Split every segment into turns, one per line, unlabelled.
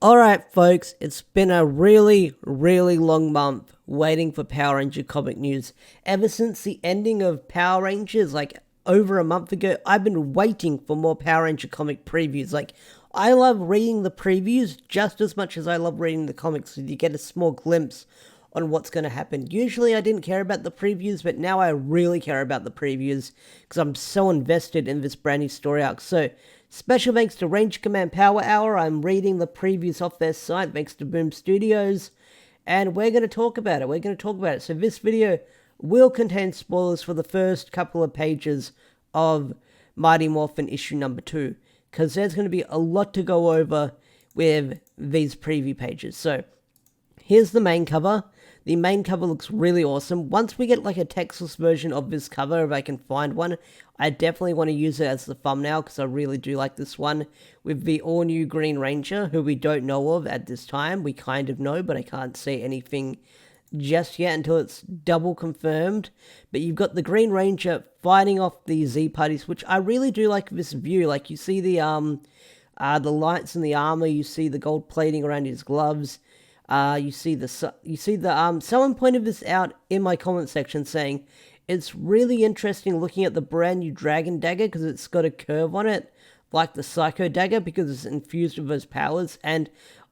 Alright folks, it's been a really long month waiting for Power Ranger comic news. Ever since the ending of Power Rangers, like over a month ago, I've been waiting for more Power Ranger comic previews. Like, I love reading the previews just as much as I love reading the comics, so you get a small glimpse on what's going to happen. Usually I didn't care about the previews, but now I really care about the previews because I'm so invested in this brand new story arc. So, special thanks to Ranger Command Power Hour. I'm reading the previews off their site, thanks to Boom Studios, and we're going to talk about it. So this video will contain spoilers for the first couple of pages of Mighty Morphin issue number 2, because there's going to be a lot to go over with these preview pages. So, here's the main cover. The main cover looks really awesome. Once we get like a textless version of this cover, if I can find one, I definitely want to use it as the thumbnail because I really do like this one with the all-new Green Ranger, who we don't know of at this time. We kind of know, but I can't say anything just yet until it's double confirmed. But you've got the Green Ranger fighting off the Z parties, which I really do like this view. Like, you see the lights in the armor, you see the gold plating around his gloves. Someone pointed this out in my comment section saying, it's really interesting looking at the brand new Dragon Dagger because it's got a curve on it, like the Psycho Dagger, because it's infused with those powers. And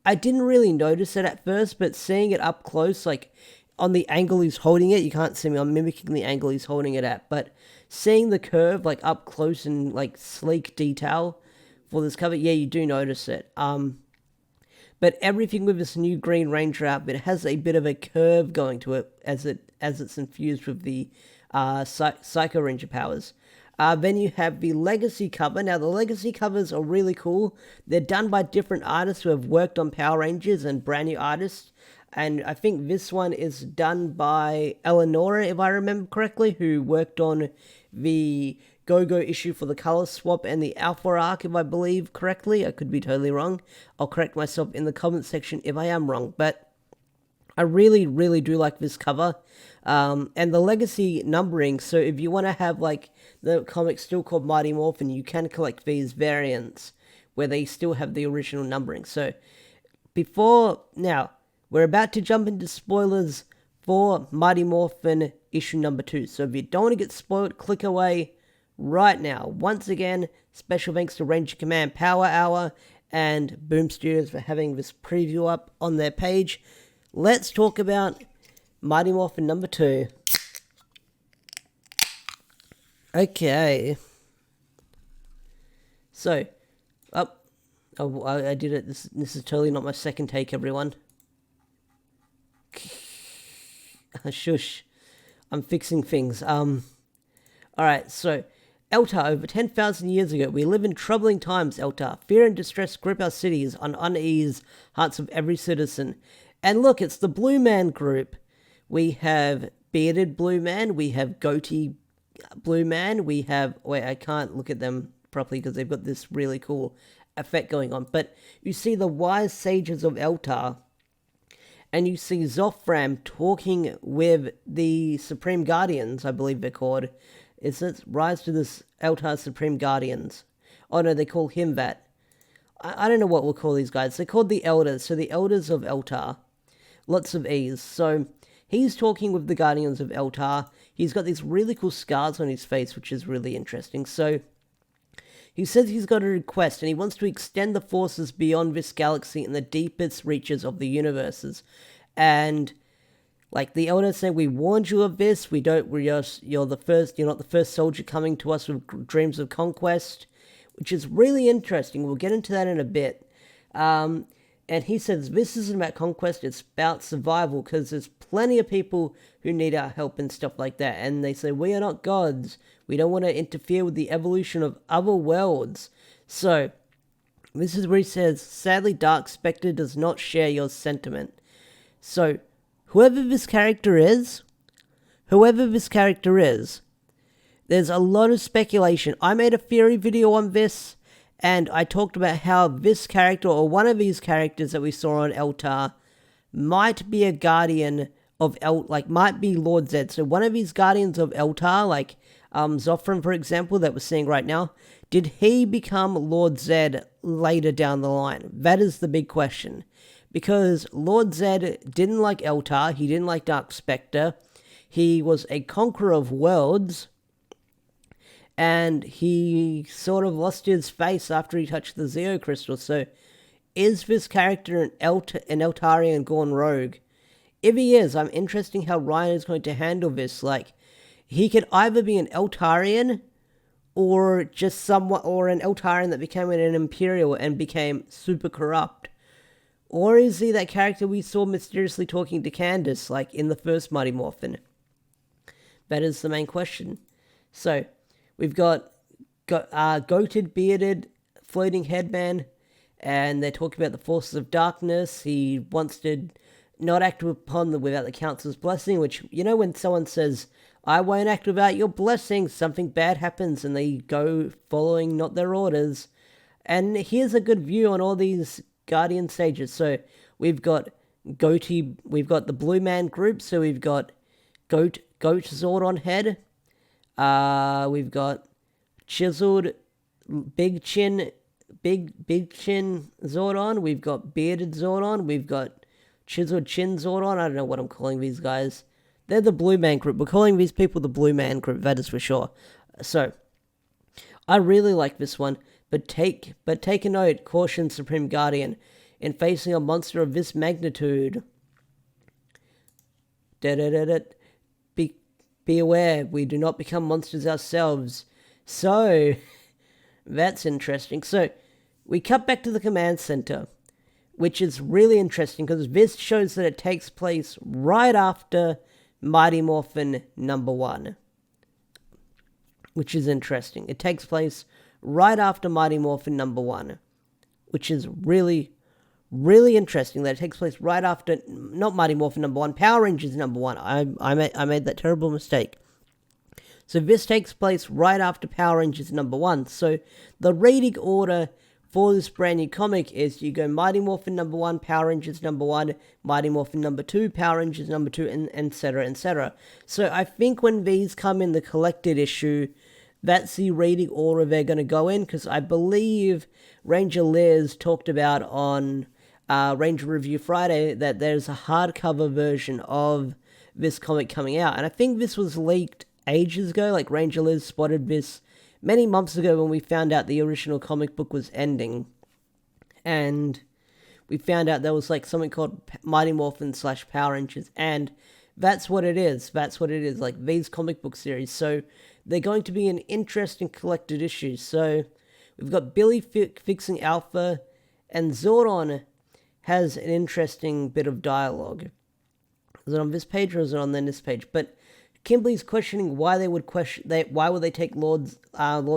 I didn't really notice it at first, but seeing it up close, like on the angle he's holding it, you can't see me, I'm mimicking the angle he's holding it at, but seeing the curve like up close and like sleek detail for this cover, yeah, you do notice it. But everything with this new Green Ranger outfit has a bit of a curve going to it as it's infused with the Psycho Ranger powers. Then you have the Legacy cover. Now, the Legacy covers are really cool. They're done by different artists who have worked on Power Rangers and brand new artists. And I think this one is done by Eleonora, if I remember correctly, who worked on the Go-Go issue for the color swap and the Alpha arc, if I believe correctly. I could be totally wrong. I'll correct myself in the comment section if I am wrong. But I really do like this cover. And the Legacy numbering, so if you want to have like the comic still called Mighty Morphin, you can collect these variants where they still have the original numbering. So now, we're about to jump into spoilers for Mighty Morphin issue number 2. So if you don't want to get spoiled, click away right now. Once again, special thanks to Ranger Command Power Hour and Boom Studios for having this preview up on their page. Let's talk about Mighty Morphin number 2. Okay. So, I did it. This is totally not my second take, everyone. Shush. I'm fixing things. Alright, so Eltar, over 10,000 years ago, we live in troubling times, Eltar. Fear and distress grip our cities on unease hearts of every citizen. And look, it's the Blue Man group. We have Bearded Blue Man, we have Goatee Blue Man, we have... Wait, I can't look at them properly because they've got this really cool effect going on. But you see the wise sages of Eltar, and you see Zofram talking with the Supreme Guardians, I believe they're called. It says, rise to this Eltar Supreme Guardians. Oh no, they call him that. I don't know what we'll call these guys. They're called the Elders, so the Elders of Eltar. Lots of E's. So, he's talking with the Guardians of Eltar. He's got these really cool scars on his face, which is really interesting. So, he says he's got a request, and he wants to extend the forces beyond this galaxy in the deepest reaches of the universes. And like the elders say, we warned you of this. You're not the first soldier coming to us with dreams of conquest, which is really interesting. We'll get into that in a bit. And he says this isn't about conquest, it's about survival, because there's plenty of people who need our help and stuff like that. And they say, we are not gods. We don't want to interfere with the evolution of other worlds. So, this is where he says, sadly, Dark Spectre does not share your sentiment. So, whoever this character is, there's a lot of speculation. I made a theory video on this, and I talked about how this character, or one of these characters that we saw on Eltar, might be a guardian of might be Lord Zed. So one of these guardians of Eltar, like Zofran, for example, that we're seeing right now, did he become Lord Zed later down the line? That is the big question. Because Lord Zed didn't like Eltar, he didn't like Dark Spectre, he was a conqueror of worlds, and he sort of lost his face after he touched the Zeo Crystal. So, is this character an Eltarian gone rogue? If he is, I'm interested how Ryan is going to handle this. Like, he could either be an Eltarian, or just someone, or an Eltarian that became an Imperial and became super corrupt. Or is he that character we saw mysteriously talking to Candace, like in the first Mighty Morphin? That is the main question. So, we've got goated, bearded, floating headman, and they're talking about the forces of darkness. He wants to not act upon them without the council's blessing, which, you know, when someone says, I won't act without your blessing, something bad happens, and they go following not their orders. And here's a good view on all these Guardian stages. So we've got we've got the Blue Man group, so we've got Goat Zordon head, we've got chiseled big chin Zordon, we've got bearded Zordon, we've got chiseled chin Zordon. I don't know what I'm calling these guys. They're the Blue Man group. We're calling these people the Blue Man group, that is for sure. So I really like this one, but take a note, caution Supreme Guardian, in facing a monster of this magnitude. Be aware, we do not become monsters ourselves. So, that's interesting. So, we cut back to the command center, which is really interesting because this shows that it takes place right after Mighty Morphin number 1. Which is interesting. It takes place right after Mighty Morphin number 1. Which is really, really interesting that it takes place right after, not Mighty Morphin number 1, Power Rangers number 1. I made that terrible mistake. So this takes place right after Power Rangers number 1. So the reading order for this brand new comic is you go Mighty Morphin number 1, Power Rangers number 1, Mighty Morphin number 2, Power Rangers number 2, and etc., etc. So I think when these come in the collected issue, that's the reading order they're going to go in, because I believe Ranger Liz talked about on Ranger Review Friday that there's a hardcover version of this comic coming out. And I think this was leaked ages ago, like Ranger Liz spotted this many months ago when we found out the original comic book was ending. And we found out there was like something called Mighty Morphin / Power Rangers, and that's what it is. That's what it is, like these comic book series. So they're going to be an interesting collected issue. So we've got Billy fixing Alpha, and Zordon has an interesting bit of dialogue. Is it on this page or is it on this page? But Kimberly's questioning why they would why would they take Lord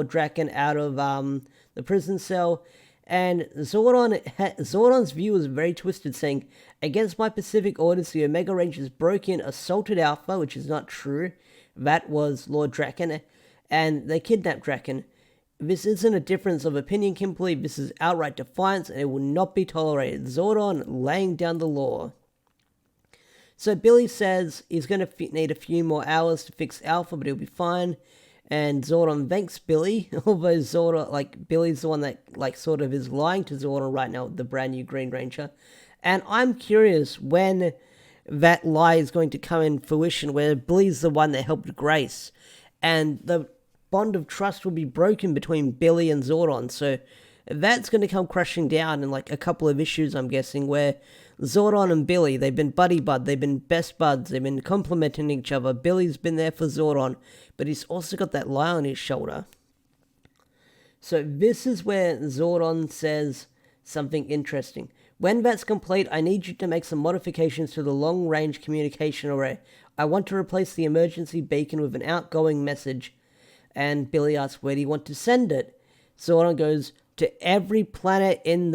Draken out of the prison cell, and Zordon's view is very twisted, saying, against my specific orders, the Omega Rangers broke in, assaulted Alpha, which is not true. That was Lord Draken, and they kidnapped Draken. This isn't a difference of opinion, Kimberly. This is outright defiance, and it will not be tolerated. Zordon laying down the law. So Billy says he's going to need a few more hours to fix Alpha, but he'll be fine. And Zordon thanks Billy, although Billy's the one that, sort of is lying to Zordon right now, the brand new Green Ranger. And I'm curious when that lie is going to come in fruition, where Billy's the one that helped Grace. And the bond of trust will be broken between Billy and Zordon. So that's going to come crashing down in, a couple of issues, I'm guessing, where Zordon and Billy, they've been buddy-bud, they've been best buds, they've been complimenting each other. Billy's been there for Zordon, but he's also got that lie on his shoulder. So this is where Zordon says something interesting. When that's complete, I need you to make some modifications to the long-range communication array. I want to replace the emergency beacon with an outgoing message. And Billy asks, where do you want to send it? Zordon goes, to every planet in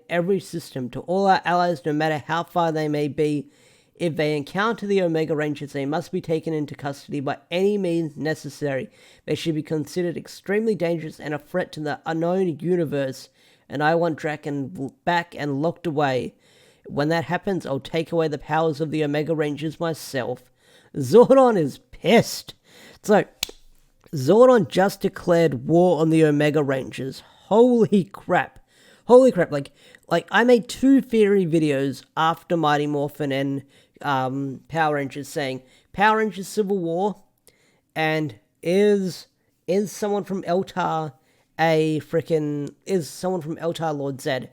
every system, to all our allies, no matter how far they may be. If they encounter the Omega Rangers, they must be taken into custody by any means necessary. They should be considered extremely dangerous and a threat to the unknown universe, and I want Draken back and locked away. When that happens, I'll take away the powers of the Omega Rangers myself. Zordon is pissed. So, Zordon just declared war on the Omega Rangers. holy crap. Holy crap, like I made 2 theory videos after Mighty Morphin and Power Rangers saying Power Rangers Civil War and is someone from Eltar is someone from Eltar Lord Zed?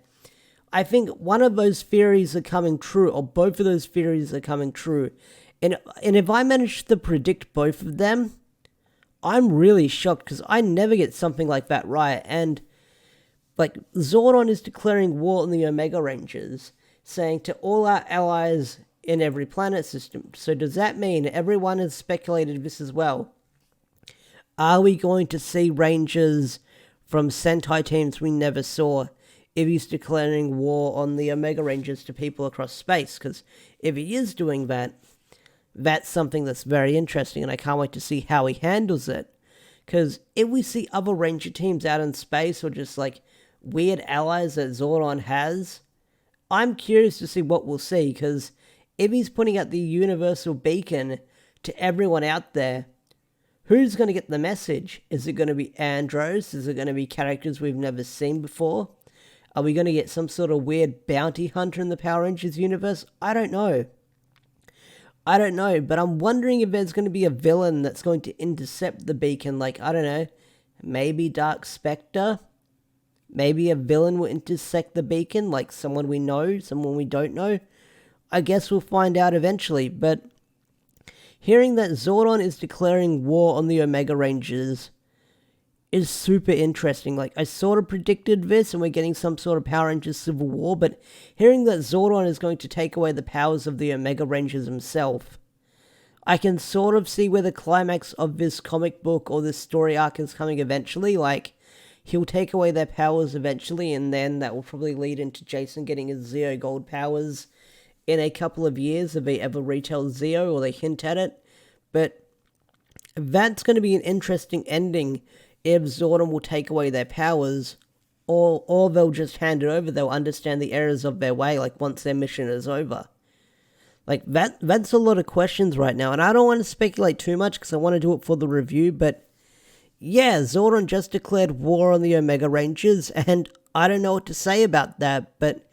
I think one of those theories are coming true, or both of those theories are coming true. And if I manage to predict both of them, I'm really shocked because I never get something like that right. And like Zordon is declaring war on the Omega Rangers, saying to all our allies in every planet system. So does that mean everyone has speculated this as well? Are we going to see Rangers from Sentai teams we never saw if he's declaring war on the Omega Rangers to people across space? Because if he is doing that, that's something that's very interesting, and I can't wait to see how he handles it. Because if we see other Ranger teams out in space, or just like weird allies that Zordon has, I'm curious to see what we'll see, because if he's putting out the universal beacon to everyone out there, who's going to get the message? Is it going to be Andros? Is it going to be characters we've never seen before? Are we going to get some sort of weird bounty hunter in the Power Rangers universe? I don't know, but I'm wondering if there's going to be a villain that's going to intercept the beacon, like, I don't know, maybe Dark Spectre? Maybe a villain will intersect the beacon, like someone we know, someone we don't know? I guess we'll find out eventually, but hearing that Zordon is declaring war on the Omega Rangers is super interesting. Like, I sort of predicted this, and we're getting some sort of Power Rangers Civil War, but hearing that Zordon is going to take away the powers of the Omega Rangers himself, I can sort of see where the climax of this comic book or this story arc is coming eventually. Like, he'll take away their powers eventually, and then that will probably lead into Jason getting his Zeo Gold powers in a couple of years if they ever retell Zeo or they hint at it. But that's going to be an interesting ending if Zordon will take away their powers, or they'll just hand it over. They'll understand the errors of their way, like, once their mission is over. Like, that's a lot of questions right now, and I don't want to speculate too much because I want to do it for the review, but yeah, Zordon just declared war on the Omega Rangers, and I don't know what to say about that, but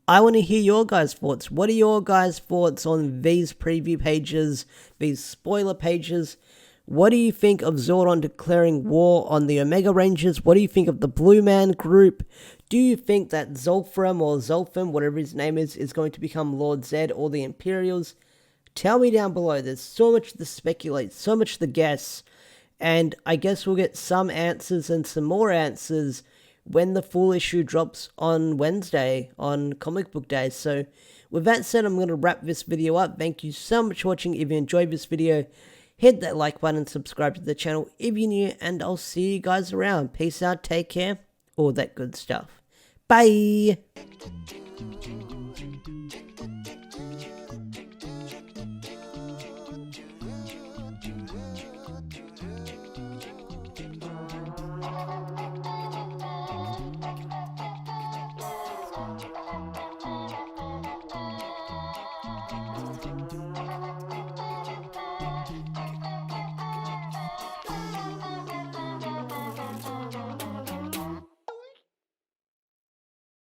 I want to hear your guys' thoughts. What are your guys' thoughts on these preview pages, these spoiler pages? What do you think of Zordon declaring war on the Omega Rangers? What do you think of the Blue Man group? Do you think that Zolfram or Zolfim, whatever his name is going to become Lord Zed or the Imperials? Tell me down below. There's so much to speculate, so much to guess. And I guess we'll get some answers and some more answers when the full issue drops on Wednesday, on Comic Book Day. So with that said, I'm going to wrap this video up. Thank you so much for watching. If you enjoyed this video, hit that like button and subscribe to the channel if you're new, and I'll see you guys around. Peace out, take care, all that good stuff. Bye!